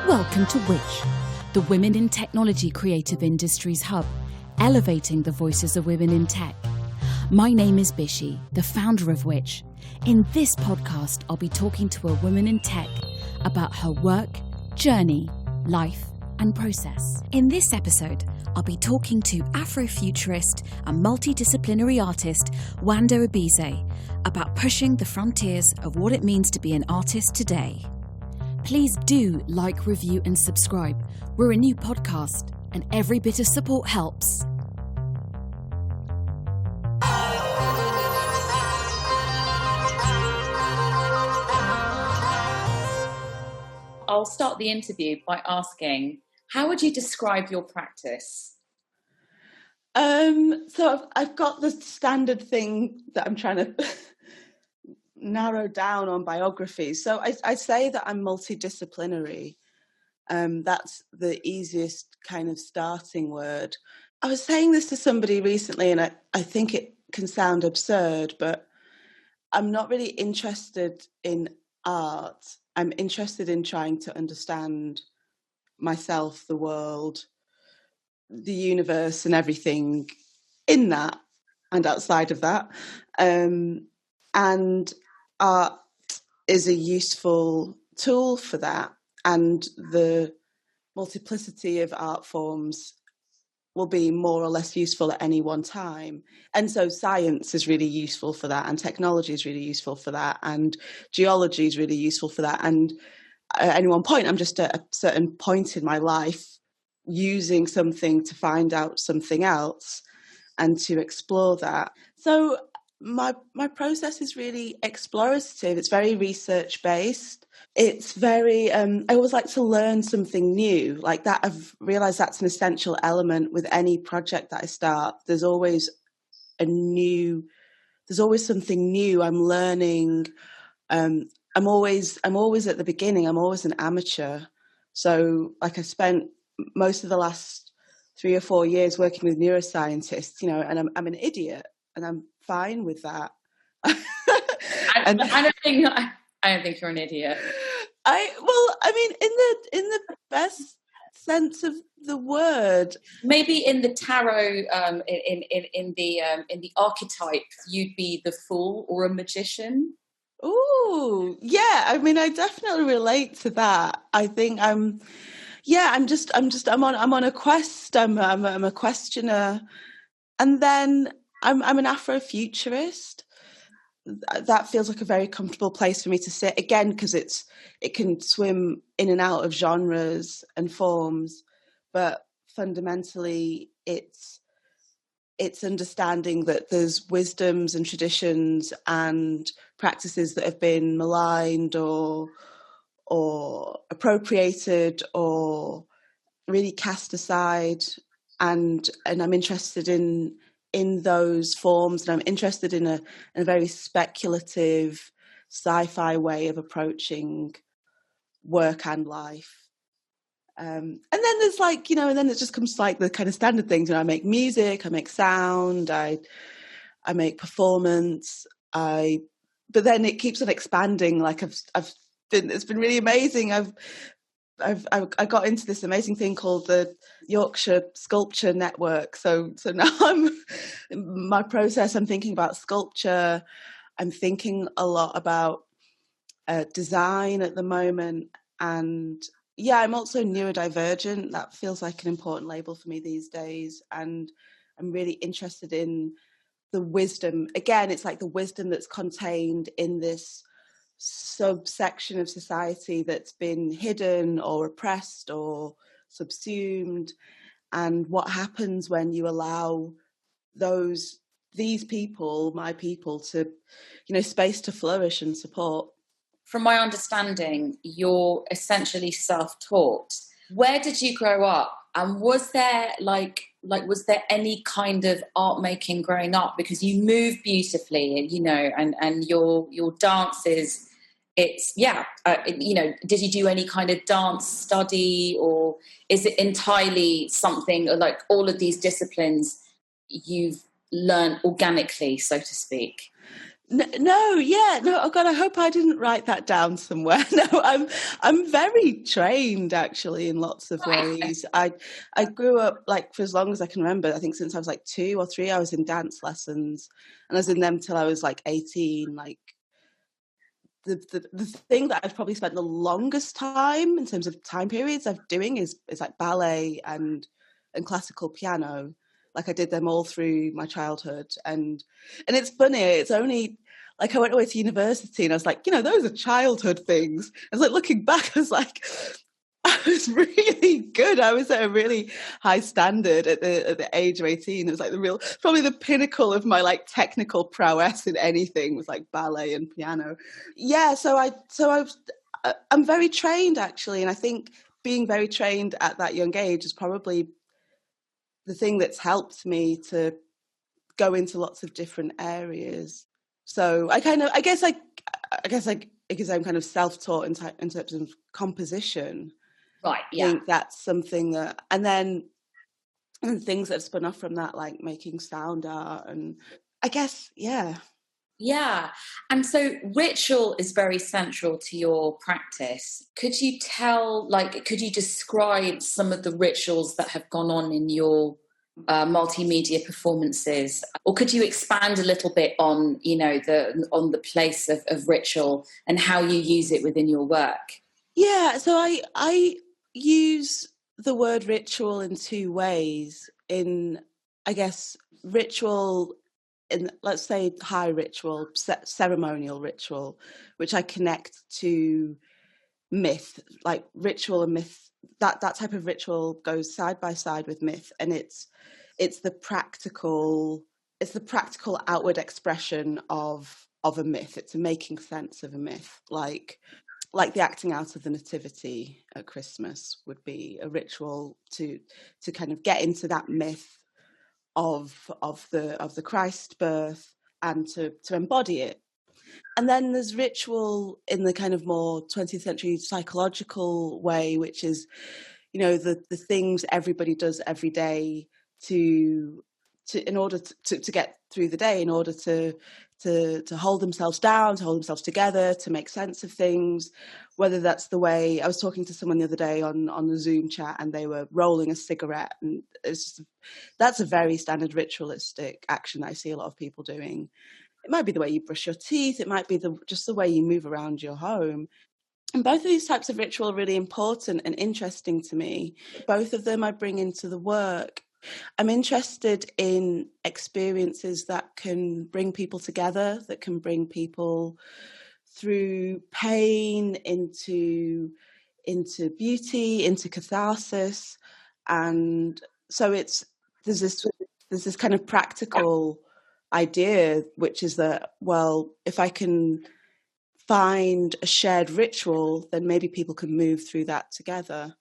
Welcome to Which, the Women in Technology Creative Industries Hub, elevating the voices of women in tech. My name is Bishi, the founder of Which. In this podcast, I'll be talking to a woman in tech about her work, journey, life, and process. In this episode, I'll be talking to Afrofuturist and multidisciplinary artist Nwando Ebizie about pushing the frontiers of what it means to be an artist today. Please do like, review, and subscribe. We're a new podcast, and every bit of support helps. I'll start the interview by asking, how would you describe your practice? So I've got the standard thing that I'm trying to narrow down on biographies. So I say that I'm multidisciplinary. That's the easiest kind of starting word. I was saying this to somebody recently, and I think it can sound absurd, but I'm not really interested in art. I'm interested in trying to understand myself, the world, the universe, and everything in that and outside of that. And art is a useful tool for that. And the multiplicity of art forms will be more or less useful at any one time. And so science is really useful for that, and technology is really useful for that, and geology is really useful for that. And at any one point, I'm just at a certain point in my life using something to find out something else and to explore that. So my process is really explorative. It's very research based. It's very, I always like to learn something new like that. I've realized that's an essential element with any project that I start. There's always something new I'm learning. I'm always at the beginning. I'm always an amateur. So like I spent most of the last 3 or 4 years working with neuroscientists, and I'm an idiot, and I'm fine with that. I don't think you're an idiot. In the best sense of the word. Maybe in the tarot, in the archetype, you'd be the fool or a magician. Ooh, yeah. I definitely relate to that. I think I'm on a quest. I'm a questioner, and then I'm an Afrofuturist. That feels like a very comfortable place for me to sit again, because it can swim in and out of genres and forms, but fundamentally it's understanding that there's wisdoms and traditions and practices that have been maligned or appropriated or really cast aside, and I'm interested in those forms, and I'm interested in a very speculative sci-fi way of approaching work and life. And then there's and then it just comes like the kind of standard things. I make music, I make sound, I make performance, but then it keeps on expanding. Like it's been really amazing. I got into this amazing thing called the Yorkshire Sculpture Network. So now my process, I'm thinking about sculpture. I'm thinking a lot about design at the moment. And yeah, I'm also neurodivergent. That feels like an important label for me these days. And I'm really interested in the wisdom. Again, it's like the wisdom that's contained in this subsection of society that's been hidden or oppressed or subsumed, and what happens when you allow these people, my people, to space to flourish and support. From my understanding, you're essentially self-taught. Where did you grow up, and was there was there any kind of art making growing up? Because you move beautifully, and your dances. Did you do any kind of dance study, or is it entirely something like all of these disciplines you've learned organically, so to speak? Oh God, I hope I didn't write that down somewhere. No, I'm very trained actually in lots of ways. I grew up, like, for as long as I can remember. I think since I was like 2 or 3, I was in dance lessons, and I was in them till I was like 18. Like the thing that I've probably spent the longest time in terms of time periods of doing is like ballet and classical piano. Like I did them all through my childhood, and it's funny. It's only like I went away to university, and I was like, those are childhood things. I was like looking back, I was like, I was really good. I was at a really high standard at the age of 18. It was like probably the pinnacle of my like technical prowess in anything was like ballet and piano. Yeah, I'm very trained actually, and I think being very trained at that young age is probably the thing that's helped me to go into lots of different areas. So I guess because I'm kind of self-taught in terms of composition. Right. Yeah. I think that's something that, and things that have spun off from that, like making sound art, and I guess, yeah. Yeah. And so ritual is very central to your practice. Could you describe some of the rituals that have gone on in your multimedia performances? Or could you expand a little bit on, on the place of ritual and how you use it within your work? Yeah. So I use the word ritual in 2 ways. In, I guess, ritual in, let's say, high ritual, ceremonial ritual, which I connect to myth, like ritual and myth. That type of ritual goes side by side with myth, and it's the practical outward expression of a myth. It's a making sense of a myth, like the acting out of the nativity at Christmas would be a ritual to kind of get into that myth of the Christ birth and to embody it. And then there's ritual in the kind of more 20th century psychological way, which is, the things everybody does every day in order to get through the day, in order to hold themselves down, to hold themselves together, to make sense of things. Whether that's the way, I was talking to someone the other day on the Zoom chat, and they were rolling a cigarette, and that's a very standard ritualistic action I see a lot of people doing. It might be the way you brush your teeth. It might be just the way you move around your home. And both of these types of ritual are really important and interesting to me. Both of them I bring into the work. I'm interested in experiences that can bring people together, that can bring people through pain into beauty, into catharsis. And so there's this kind of practical idea, which is that, well, if I can find a shared ritual, then maybe people can move through that together.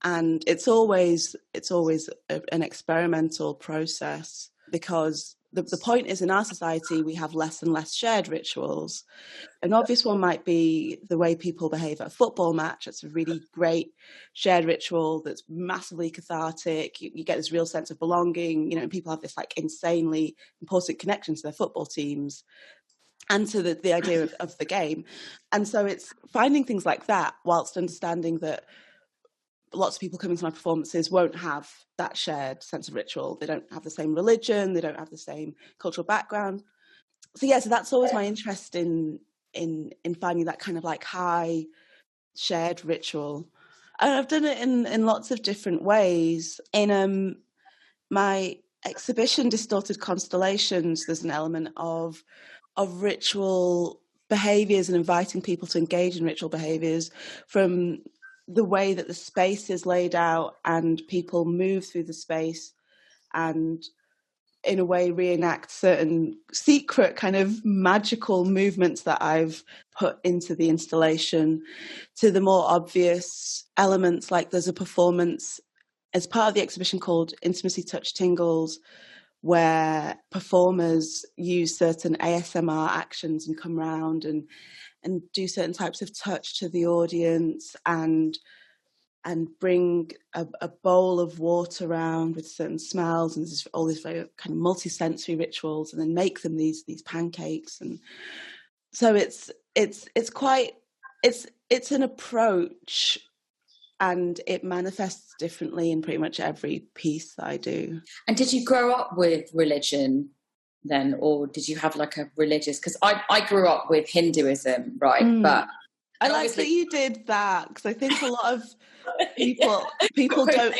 And it's always an experimental process, because the point is, in our society, we have less and less shared rituals. An obvious one might be the way people behave at a football match. It's a really great shared ritual that's massively cathartic. You get this real sense of belonging, and people have this like insanely important connection to their football teams and to the idea of the game. And so it's finding things like that, whilst understanding that lots of people coming to my performances won't have that shared sense of ritual. They don't have the same religion. They don't have the same cultural background. So that's always my interest in finding that kind of like high shared ritual. And I've done it in lots of different ways. In my exhibition, Distorted Constellations, there's an element of ritual behaviours and inviting people to engage in ritual behaviours, from the way that the space is laid out and people move through the space and in a way reenact certain secret kind of magical movements that I've put into the installation, to the more obvious elements, like there's a performance as part of the exhibition called Intimacy Touch Tingles, where performers use certain ASMR actions and come around and do certain types of touch to the audience, and and bring a bowl of water around with certain smells and all these very kind of multi-sensory rituals, and then make them these pancakes. And so it's an approach, and it manifests differently in pretty much every piece that I do. And did you grow up with religion then, or did you have like a religious, because I grew up with Hinduism, right? But I like that you did that, because I think a lot of people don't.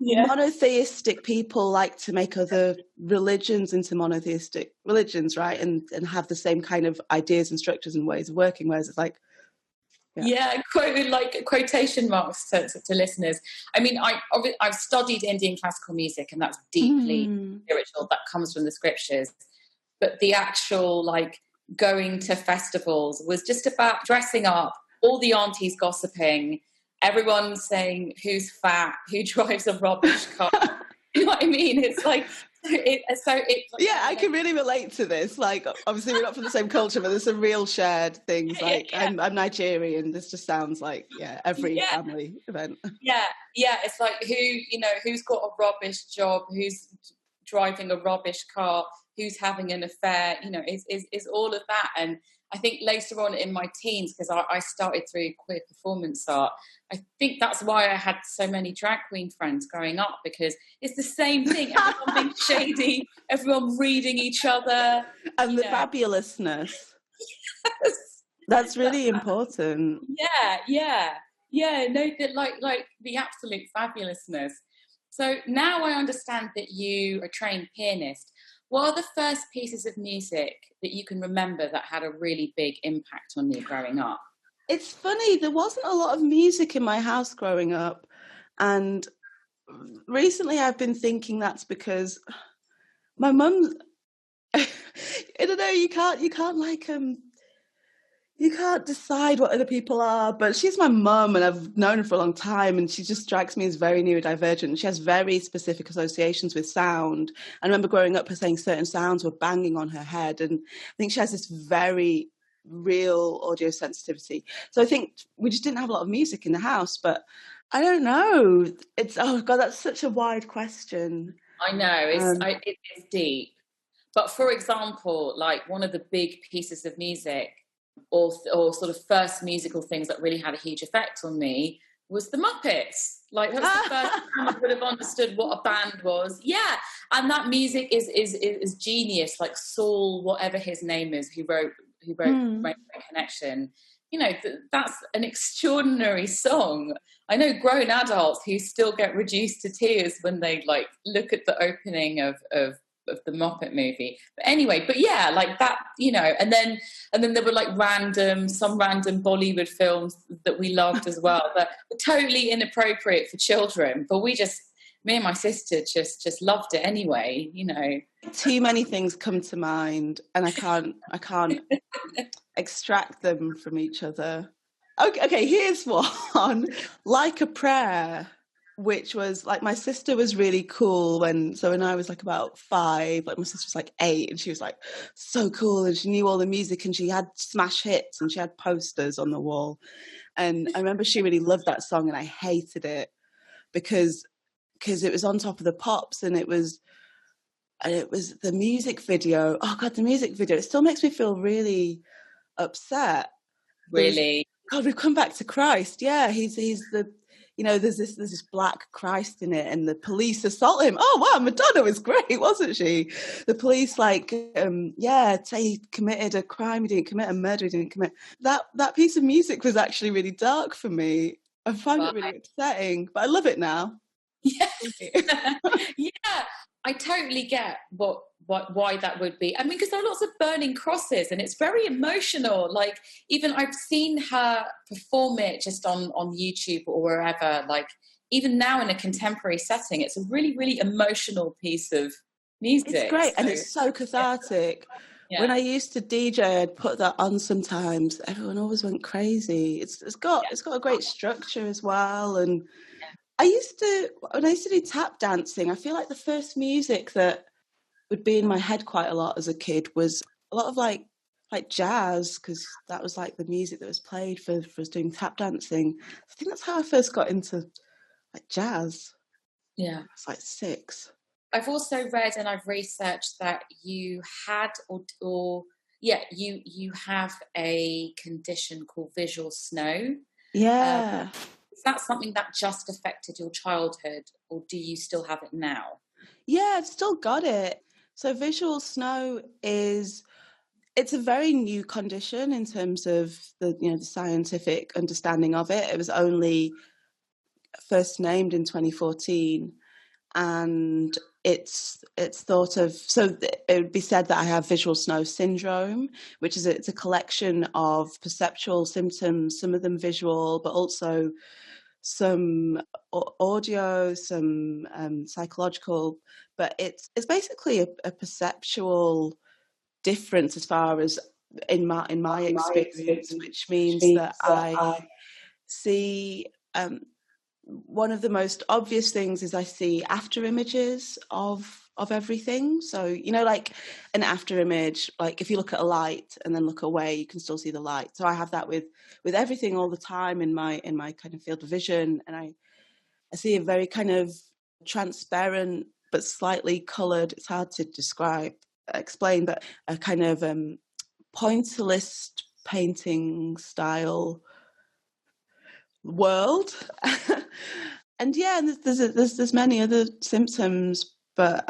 Monotheistic people like to make other religions into monotheistic religions, right? And have the same kind of ideas and structures and ways of working, whereas it's like, quotation marks to listeners. I mean, I've studied Indian classical music, and that's deeply spiritual. That comes from the scriptures. But the actual like going to festivals was just about dressing up, all the aunties gossiping, everyone saying who's fat, who drives a rubbish car. You know what I mean? It's like, I can really relate to this. Like, obviously we're not from the same culture, but there's some real shared things. Like, I'm Nigerian. This just sounds like every family event. It's like who's got a rubbish job, who's driving a rubbish car, who's having an affair. Is all of that. And I think later on in my teens, because I started through queer performance art, I think that's why I had so many drag queen friends growing up, because it's the same thing. Everyone being shady, everyone reading each other. And the fabulousness. Yes. That's really important. No, like the absolute fabulousness. So now I understand that you are a trained pianist. What are the first pieces of music that you can remember that had a really big impact on you growing up? It's funny, there wasn't a lot of music in my house growing up. And recently I've been thinking that's because my mum, I don't know, you can't decide what other people are, but she's my mum and I've known her for a long time, and she just strikes me as very neurodivergent. She has very specific associations with sound. I remember growing up her saying certain sounds were banging on her head, and I think she has this very real audio sensitivity. So I think we just didn't have a lot of music in the house, but I don't know. Oh God, that's such a wide question. I know, it's deep. But for example, like one of the big pieces of music or sort of first musical things that really had a huge effect on me was the Muppets. Like that's the first time I would have understood what a band was. Yeah, and that music is genius. Like Saul, whatever his name is, who wrote Rainbow Connection. That's an extraordinary song. I know grown adults who still get reduced to tears when they like look at the opening of the Muppet movie. But anyway, like that, and then there were like some random Bollywood films that we loved as well that were totally inappropriate for children, but me and my sister just loved it anyway. Too many things come to mind and I can't extract them from each other. Okay, here's one. Like a Prayer, which was like, my sister was really cool when I was like about 5, like my sister was like 8, and she was like so cool, and she knew all the music, and she had smash hits, and she had posters on the wall. And I remember she really loved that song, and I hated it because it was on Top of the Pops, and it was the music video. Oh God, the music video! It still makes me feel really upset. Really? God, we've come back to Christ. Yeah, he's the. There's this black Christ in it, and the police assault him. Oh wow, Madonna was great, wasn't she? The police say he committed a crime, he didn't commit a murder, he didn't commit. That piece of music was actually really dark for me. I found it really upsetting, but I love it now. Yeah. Yeah, I totally get why that would be. I mean, because there are lots of burning crosses and it's very emotional. Like, even I've seen her perform it just on YouTube or wherever. Like, even now in a contemporary setting, it's a really, really emotional piece of music. It's great, and it's so cathartic. Yeah. When I used to DJ, I'd put that on sometimes. Everyone always went crazy. It's got a great structure as well. And when I used to do tap dancing, I feel like the first music that would be in my head quite a lot as a kid was a lot of like like jazz, because that was like the music that was played for us doing tap dancing. I think that's how I first got into like jazz. Yeah. It's like 6. I've also read and I've researched that you had you have a condition called visual snow. Yeah. Is that something that just affected your childhood, or do you still have it now? Yeah, I've still got it. So visual snow it's a very new condition in terms of the scientific understanding of it. It was only first named in 2014, and it's thought of, so it would be said that I have visual snow syndrome, which is it's a collection of perceptual symptoms, some of them visual, but also some audio, some psychological. But it's basically a perceptual difference as far as in my experience, which means that I see one of the most obvious things is I see after images of everything. So like an after image, like if you look at a light and then look away, you can still see the light. So I have that with everything all the time in my kind of field of vision, and I see a very kind of transparent but slightly coloured, it's hard to explain, but a kind of pointillist painting style world. And yeah, and there's many other symptoms, but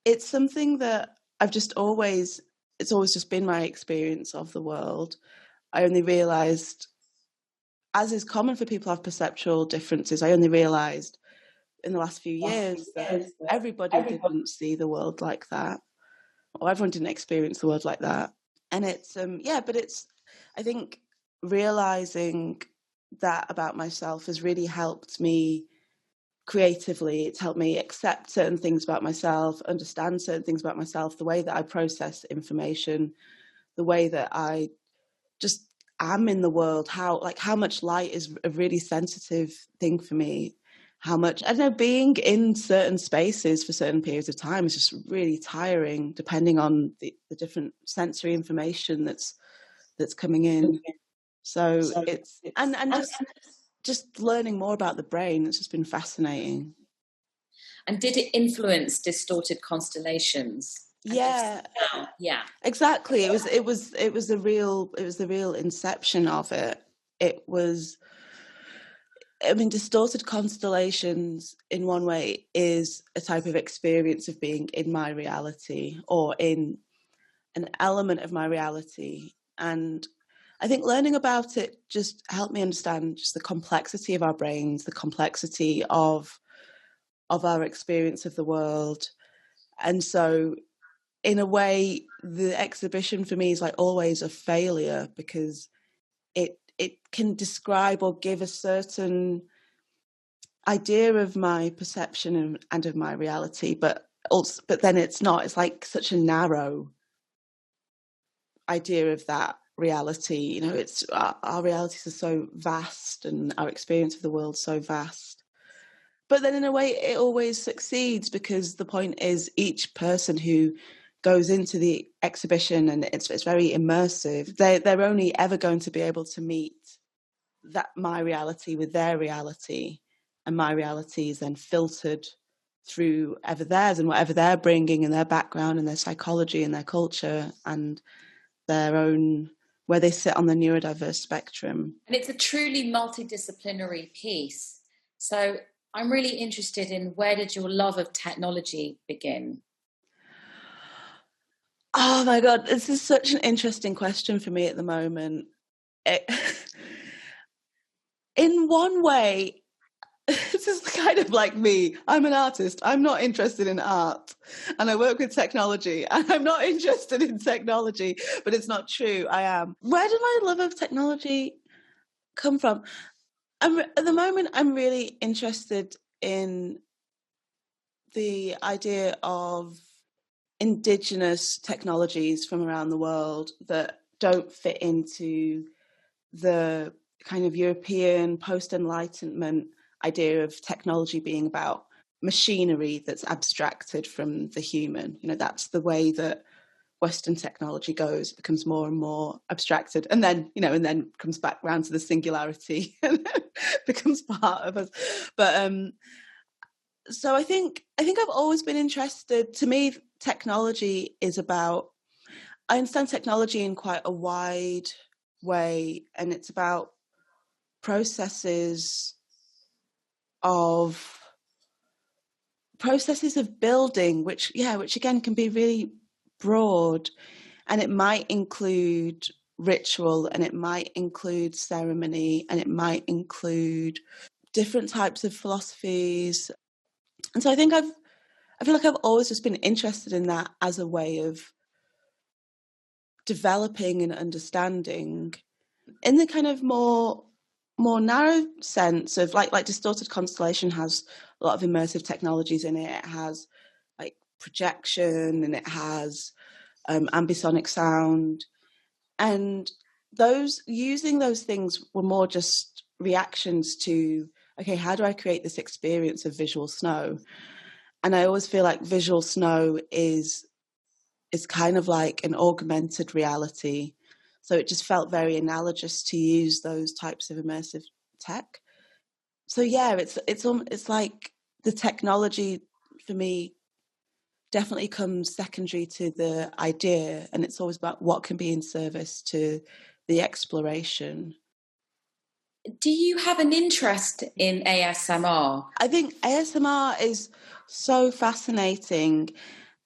it's something that it's always just been my experience of the world. I only realised, as is common for people who have perceptual differences, I only realised in the last few years that everybody didn't see the world like that, or everyone didn't experience the world like that. And it's but it's, I think, realising that about myself has really helped me creatively. It's helped me accept certain things about myself, understand certain things about myself, the way that I process information, the way that I just am in the world, how much light is a really sensitive thing for me, how much, I don't know, being in certain spaces for certain periods of time is just really tiring, depending on the different sensory information that's coming in. So it's and just learning more about the brain, it's just been fascinating. And did it influence distorted constellations? Yeah, exactly. It was the real inception of it. It was, I mean, distorted constellations in one way is a type of experience of being in my reality, or in an element of my reality. And I think learning about it just helped me understand just the complexity of our brains, the complexity of our experience of the world. And so in a way, the exhibition for me is like always a failure, because it can describe or give a certain idea of my perception and of my reality, but then it's not. It's like such a narrow idea of that reality. It's our realities are so vast, and our experience of the world so vast. But then in a way, it always succeeds, because the point is each person who goes into the exhibition, and it's very immersive, they're only ever going to be able to meet my reality with their reality, and my reality is then filtered through ever theirs and whatever they're bringing, and their background and their psychology and their culture and their own, where they sit on the neurodiverse spectrum. And it's a truly multidisciplinary piece. So I'm really interested in, where did your love of technology begin? Oh my God, this is such an interesting question for me at the moment. In one way, this is kind of like me. I'm an artist. I'm not interested in art. And I work with technology, and I'm not interested in technology, but it's not true. I am. Where did my love of technology come from? At the moment, I'm really interested in the idea of indigenous technologies from around the world that don't fit into the kind of European post-Enlightenment idea of technology being about machinery that's abstracted from the human. That's the way that Western technology goes, it becomes more and more abstracted, and then comes back round to the singularity and becomes part of us. But so I think I've always been interested. To me, technology is about, I understand technology in quite a wide way, and it's about processes of building, which again can be really broad, and it might include ritual, and it might include ceremony, and it might include different types of philosophies. And so I feel like I've always just been interested in that as a way of developing and understanding, in the kind of more narrow sense of like Distorted Constellation has a lot of immersive technologies in it. It has like projection, and it has ambisonic sound, and using those things were more just reactions to, okay, how do I create this experience of visual snow? And I always feel like visual snow is kind of like an augmented reality. So it just felt very analogous to use those types of immersive tech. So yeah, it's like the technology for me definitely comes secondary to the idea, and it's always about what can be in service to the exploration. Do you have an interest in ASMR? I think ASMR is so fascinating.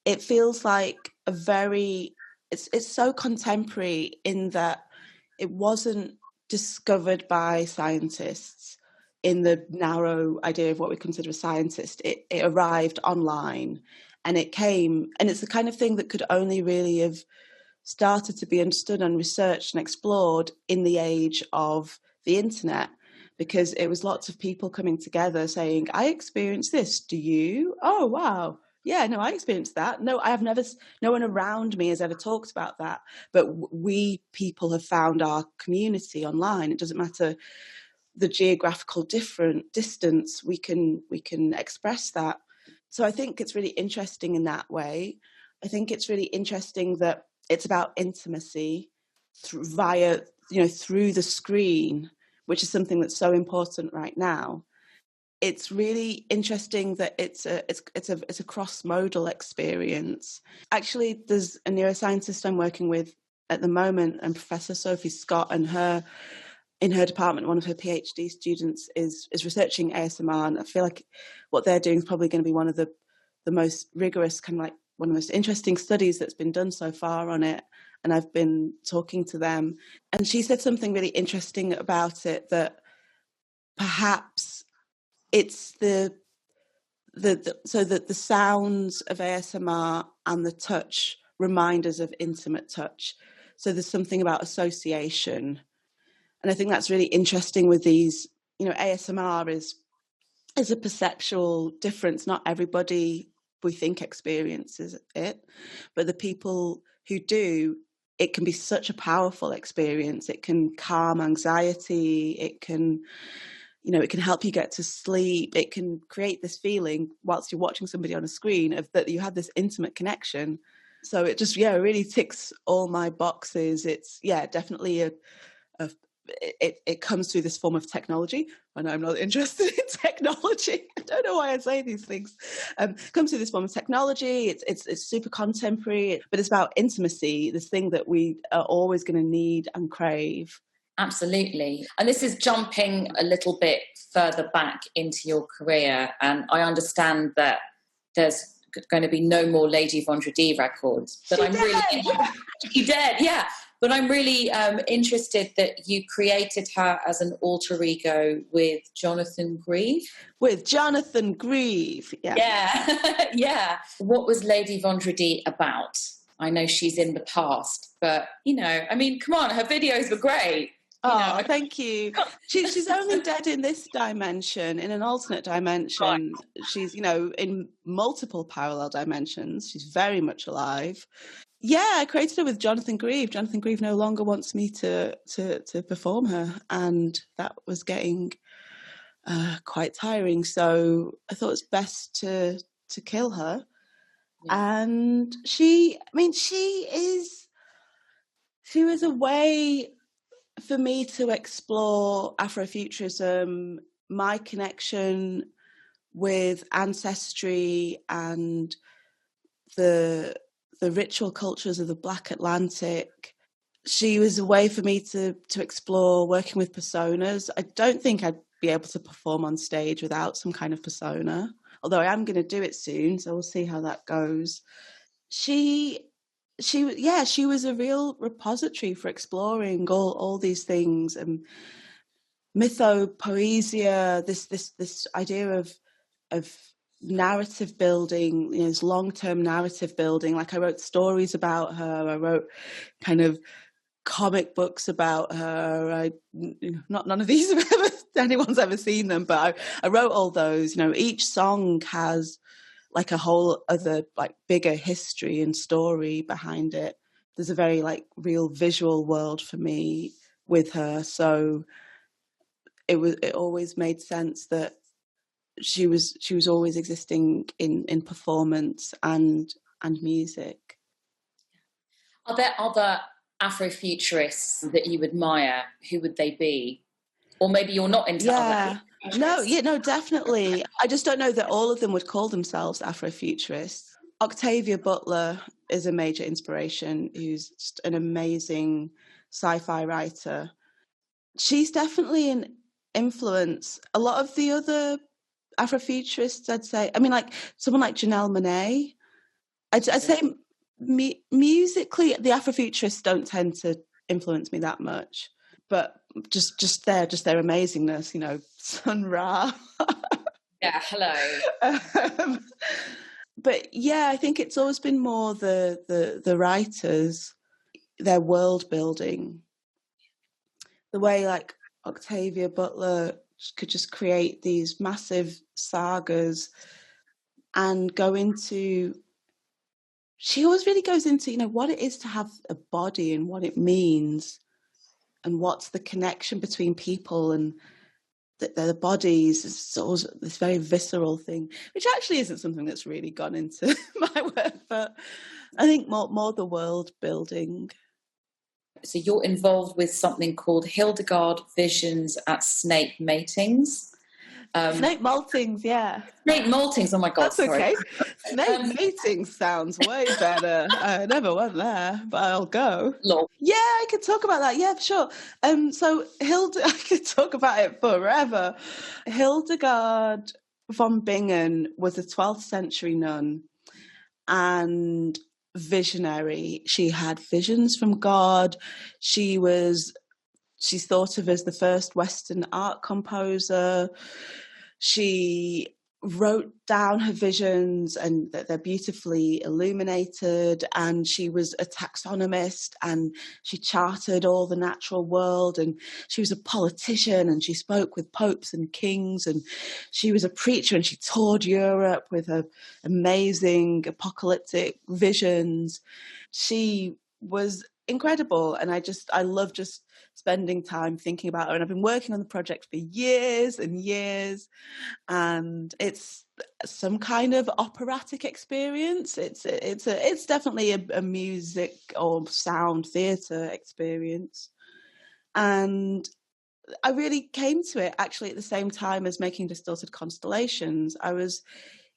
It feels like it's so contemporary in that it wasn't discovered by scientists in the narrow idea of what we consider a scientist. It arrived online, and it came, and it's the kind of thing that could only really have started to be understood and researched and explored in the age of the internet, because it was lots of people coming together saying, I experienced this, do you? Oh, wow. Yeah, no, I experienced that. No, no one around me has ever talked about that. But we people have found our community online. It doesn't matter the geographical distance, we can express that. So I think it's really interesting in that way. I think it's really interesting that it's about intimacy through the screen, which is something that's so important right now. It's really interesting that it's a cross-modal experience. Actually, there's a neuroscientist I'm working with at the moment, and Professor Sophie Scott, and in her department, one of her PhD students is researching ASMR, and I feel like what they're doing is probably going to be one of the most rigorous, kind of like one of the most interesting studies that's been done so far on it. And I've been talking to them, and she said something really interesting about it, that perhaps it's the sounds of ASMR and the touch remind us of intimate touch. So there's something about association. And I think that's really interesting with these, ASMR is a perceptual difference. Not everybody, we think, experiences it, but the people who do, it can be such a powerful experience. It can calm anxiety. It can, it can help you get to sleep. It can create this feeling whilst you're watching somebody on a screen of that you have this intimate connection. So it just, really ticks all my boxes. It's, definitely it comes through this form of technology, and I'm not interested in technology. I don't know why I say these things. Comes through this form of technology. It's super contemporary, but it's about intimacy, this thing that we are always going to need and crave. Absolutely. And this is jumping a little bit further back into your career, and I understand that there's going to be no more Lady Vendredi records, but she did, yeah. But I'm really interested that you created her as an alter ego with Jonathan Grieve. With Jonathan Grieve, yeah. Yeah, yeah. What was Lady Vendredi about? I know she's in the past, but, come on, her videos were great. Thank you. She's only dead in this dimension. In an alternate dimension, right. She's, in multiple parallel dimensions. She's very much alive. Yeah, I created her with Jonathan Grieve. Jonathan Grieve no longer wants me to perform her, and that was getting quite tiring. So I thought it's best to kill her. And she was a way for me to explore Afrofuturism, my connection with ancestry and the ritual cultures of the Black Atlantic. She was a way for me to explore working with personas. I don't think I'd be able to perform on stage without some kind of persona, although I am going to do it soon, so we'll see how that goes. She was a real repository for exploring all these things, and mythopoesia, this idea of narrative building, this long-term narrative building. Like, I wrote stories about her, I wrote kind of comic books about her. None of these anyone's ever seen them, but I wrote all those. Each song has like a whole other like bigger history and story behind it. There's a very like real visual world for me with her, so it always made sense that she was always existing in performance and music. Are there other Afrofuturists that you admire? Who would they be? Or maybe you're not into other. No, definitely. I just don't know that all of them would call themselves Afrofuturists. Octavia Butler is a major inspiration, who's just an amazing sci-fi writer. She's definitely an influence. A lot of the other Afrofuturists, I'd say, like someone like Janelle Monáe, I'd say musically, the Afrofuturists don't tend to influence me that much, but just their amazingness, Sun Ra. Yeah, hello. But yeah, I think it's always been more the writers, their world building, the way like Octavia Butler could just create these massive sagas and she always really goes into, what it is to have a body and what it means and what's the connection between people and their bodies. It's always this very visceral thing, which actually isn't something that's really gone into my work, but I think more the world building. So you're involved with something called Hildegard Visions at Snake Matings. Snake Maltings, yeah. Snake Maltings, oh my God, that's sorry. Okay. Snake Matings sounds way better. I never went there, but I'll go. Lol. Yeah, I could talk about that. Yeah, for sure. So I could talk about it forever. Hildegard von Bingen was a 12th century nun and visionary. She had visions from God. She's thought of as the first Western art composer. She wrote down her visions and that they're beautifully illuminated, and she was a taxonomist and she charted all the natural world, and she was a politician and she spoke with popes and kings, and she was a preacher and she toured Europe with her amazing apocalyptic visions. She was incredible, and I love just spending time thinking about her, and I've been working on the project for years and years, and it's some kind of operatic experience. It's definitely a music or sound theatre experience, and I really came to it actually at the same time as making Distorted Constellations. I was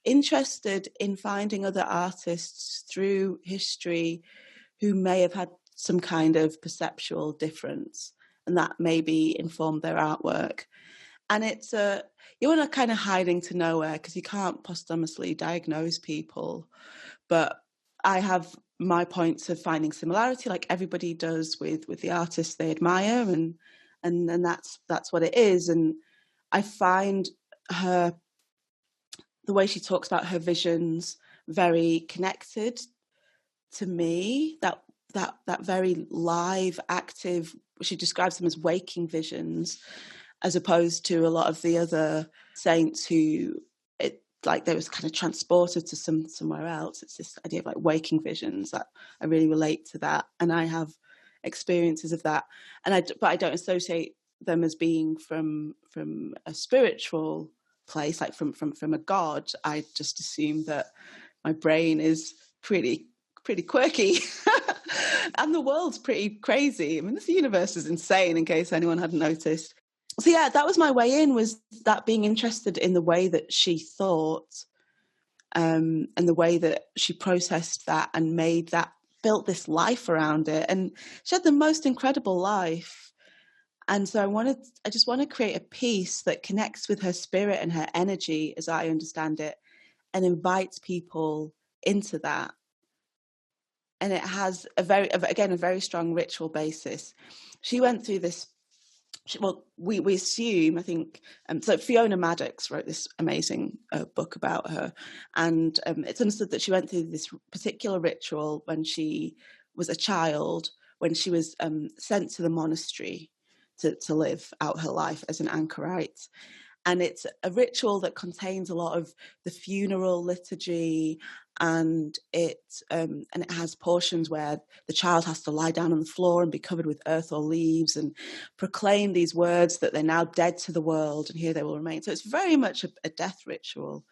interested in finding other artists through history who may have had some kind of perceptual difference, and that maybe informed their artwork. And it's you want to kind of hiding to nowhere because you can't posthumously diagnose people. But I have my points of finding similarity, like everybody does with the artists they admire, and that's what it is. And I find her, the way she talks about her visions, very connected to me. That very live, active, she describes them as waking visions, as opposed to a lot of the other saints who they was kind of transported to somewhere else. It's this idea of like waking visions that I really relate to that, and I have experiences of that, but I don't associate them as being from a spiritual place, like from a god. I just assume that my brain is pretty quirky. And the world's pretty crazy. I mean, this universe is insane, in case anyone hadn't noticed. So yeah, that was my way in, was that being interested in the way that she thought, and the way that she processed that and made that, built this life around it. And she had the most incredible life. And so I just want to create a piece that connects with her spirit and her energy, as I understand it, and invites people into that. And it has a very strong ritual basis. She went through this. Well, we assume, I think, so Fiona Maddox wrote this amazing book about her, and it's understood that she went through this particular ritual when she was a child, when she was sent to the monastery to live out her life as an anchorite. And it's a ritual that contains a lot of the funeral liturgy, and it has portions where the child has to lie down on the floor and be covered with earth or leaves and proclaim these words that they're now dead to the world and here they will remain. So it's very much a death ritual,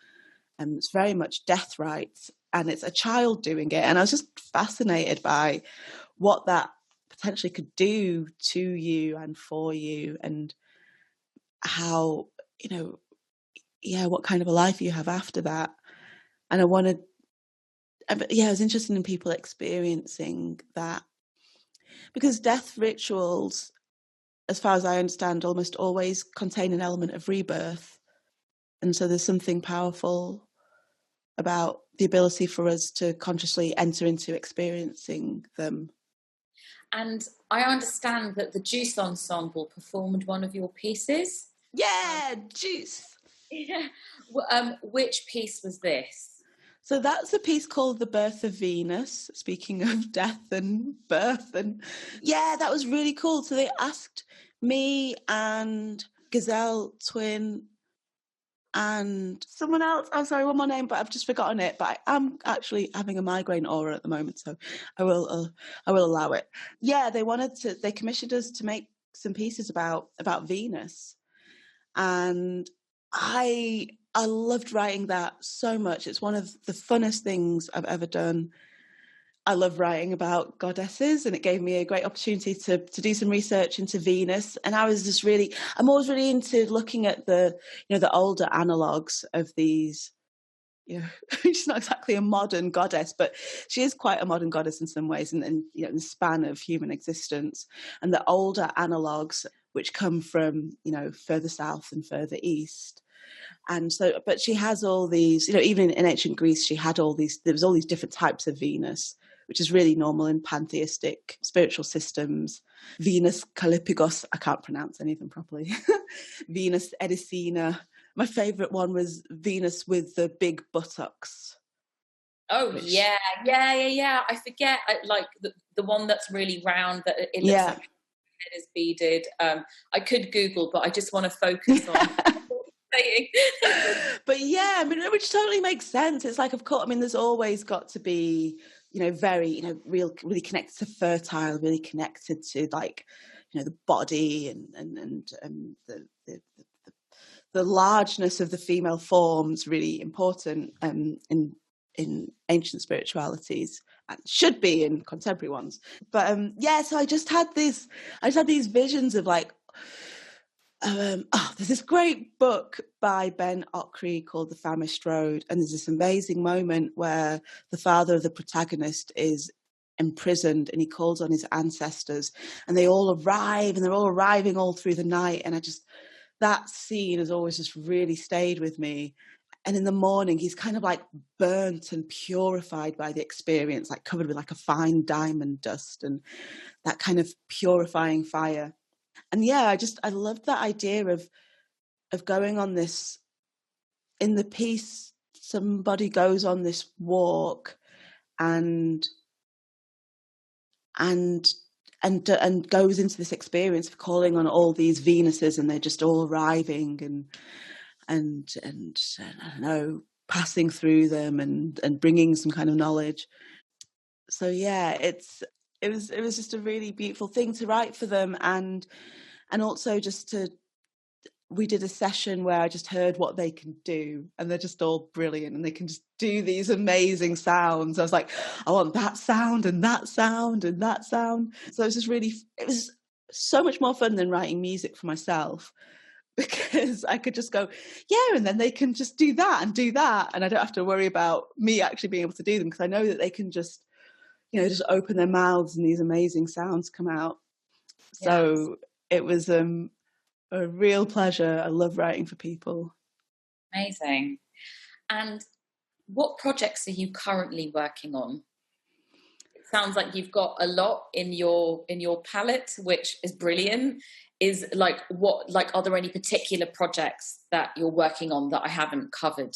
and it's very much death rites, and it's a child doing it. And I was just fascinated by what that potentially could do to you and for you, and how, what kind of a life you have after that. And I was interested in people experiencing that, because death rituals, as far as I understand, almost always contain an element of rebirth. And so there's something powerful about the ability for us to consciously enter into experiencing them. And I understand that the Juice Ensemble performed one of your pieces. Yeah, Juice. Yeah. Which piece was this? So that's a piece called The Birth of Venus, speaking of death and birth. And yeah, that was really cool. So they asked me and Gazelle Twin and someone else. I'm sorry, one more name, but I've just forgotten it. But I'm actually having a migraine aura at the moment, so I will allow it. Yeah, they commissioned us to make some pieces about Venus. And I loved writing that so much. It's one of the funnest things I've ever done. I love writing about goddesses, and it gave me a great opportunity to do some research into Venus. And I'm always really into looking at the older analogues of these. She's not exactly a modern goddess, but she is quite a modern goddess in some ways, and in the span of human existence. And the older analogues, which come from further south and further east. And so, but she has all these, even in ancient Greece, there was all these different types of Venus, which is really normal in pantheistic spiritual systems. Venus Kalipigos, I can't pronounce any of them properly. Venus Edicina. My favourite one was Venus with the big buttocks. Oh, yeah. I forget, like the one that's really round, that it looks like head is beaded. I could Google, but I just want to focus on saying. But yeah, I mean, which totally makes sense. It's like, of course, I mean, there's always got to be, very, really connected to fertile, really connected to the body and the largeness of the female form's really important in ancient spiritualities, and should be in contemporary ones. But so I just had these visions of there's this great book by Ben Okri called The Famished Road, and there's this amazing moment where the father of the protagonist is imprisoned and he calls on his ancestors, and they all arrive, and they're all arriving all through the night, and that scene has always just really stayed with me. And in the morning, he's kind of burnt and purified by the experience, covered with a fine diamond dust and that kind of purifying fire. And yeah, I loved that idea of going on this. In the piece, somebody goes on this walk and goes into this experience of calling on all these Venuses, and they're just all arriving and I don't know, passing through them and bringing some kind of knowledge. So yeah, it was just a really beautiful thing to write for them, and also just to we did a session where I just heard what they can do, and they're just all brilliant, and they can just do these amazing sounds. I was like, I want that sound and that sound and that sound. So it was so much more fun than writing music for myself, because I could just go, yeah, and then they can just do that, and I don't have to worry about me actually being able to do them, because I know that they can just, just open their mouths and these amazing sounds come out. So it was a real pleasure. I love writing for people. Amazing. And what projects are you currently working on? It sounds like you've got a lot in your palette, which is brilliant. Are there any particular projects that you're working on that I haven't covered?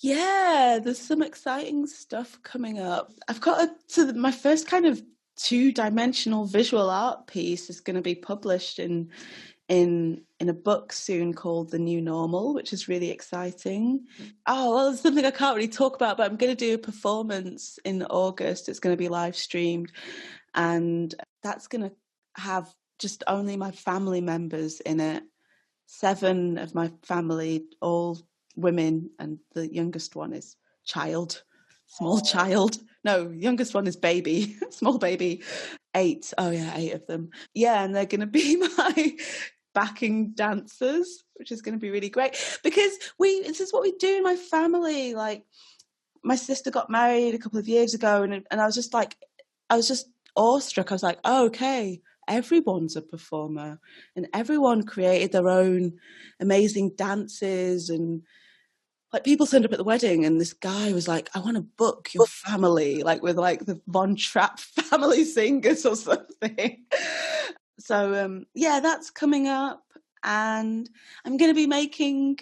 Yeah, there's some exciting stuff coming up. I've got my first kind of 2-dimensional visual art piece is going to be published in a book soon called The New Normal, which is really exciting. Oh, well, it's something I can't really talk about, but I'm going to do a performance in August. It's going to be live streamed, and that's going to have just only my family members in it. 7 of my family, all women, and the youngest one is small child. No, youngest one is baby, small baby. 8. Oh yeah, 8 of them. Yeah, and they're going to be my backing dancers, which is going to be really great, because this is what we do in my family. Like, my sister got married a couple of years ago, and I was just awestruck. I was like, oh, okay, everyone's a performer, and everyone created their own amazing dances, and like, people turned up at the wedding, and this guy was like, I want to book your family, like with like the Von Trapp family singers or something. So that's coming up, and I'm going to be making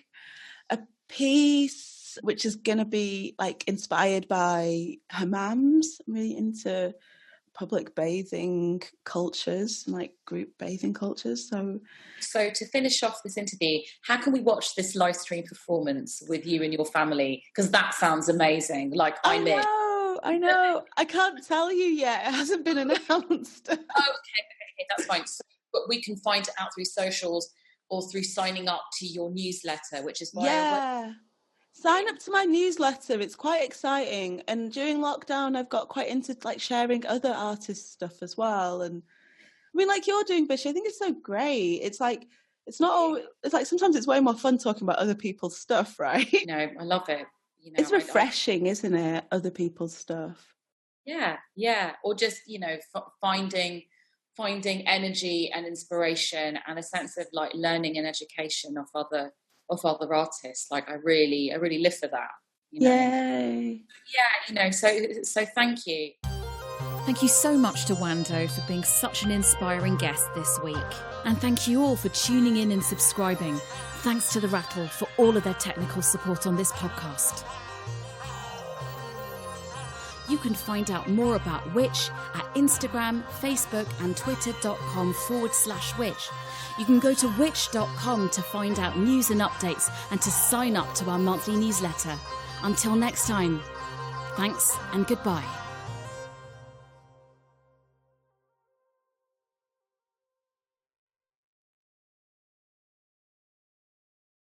a piece which is going to be like inspired by hammams. I'm really into public bathing cultures, like group bathing cultures. So to finish off this interview, how can we watch this live stream performance with you and your family? Because that sounds amazing. Like, I know. I can't tell you yet. It hasn't been announced. Okay, that's fine. So, but we can find it out through socials or through signing up to your newsletter, which is why sign up to my newsletter. It's quite exciting. And during lockdown, I've got quite into like sharing other artists' stuff as well. And I mean, like you're doing, Bish, I think it's so great. It's like, it's like sometimes it's way more fun talking about other people's stuff, right? I love it. It's refreshing, isn't it? Other people's stuff. Yeah. Or just, finding energy and inspiration and a sense of like learning and education of other artists. Like, I really live for that. Yay. Yeah, so thank you. Thank you so much to Nwando for being such an inspiring guest this week. And thank you all for tuning in and subscribing. Thanks to The Rattle for all of their technical support on this podcast. You can find out more about Witch at Instagram, Facebook and twitter.com/witch. You can go to witch.com to find out news and updates and to sign up to our monthly newsletter. Until next time, thanks and goodbye.